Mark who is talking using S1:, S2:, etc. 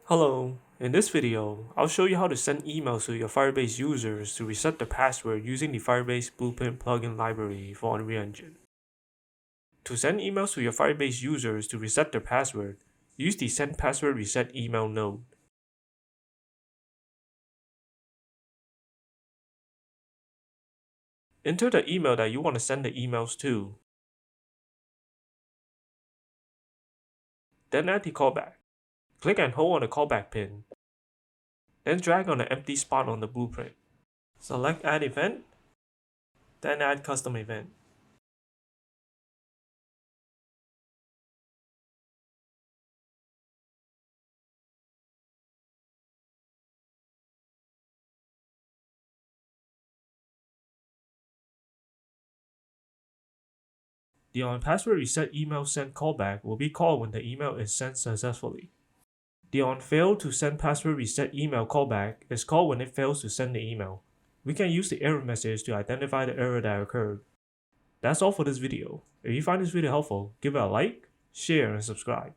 S1: Hello, in this video, I'll show you how to send emails to your Firebase users to reset the password using the Firebase Blueprint plugin library for Unreal Engine. To send emails to your Firebase users to reset their password, use the Send Password Reset email node. Enter the email that you want to send the emails to. Then add the callback. Click and hold on the callback pin. Then drag on the empty spot on the blueprint. Select Add Event, then add Custom Event. The on-password reset email send callback will be called when the email is sent successfully. The on fail to send password reset email callback is called when it fails to send the email. We can use the error message to identify the error that occurred. That's all for this video. If you find this video helpful, give it a like, share, and subscribe.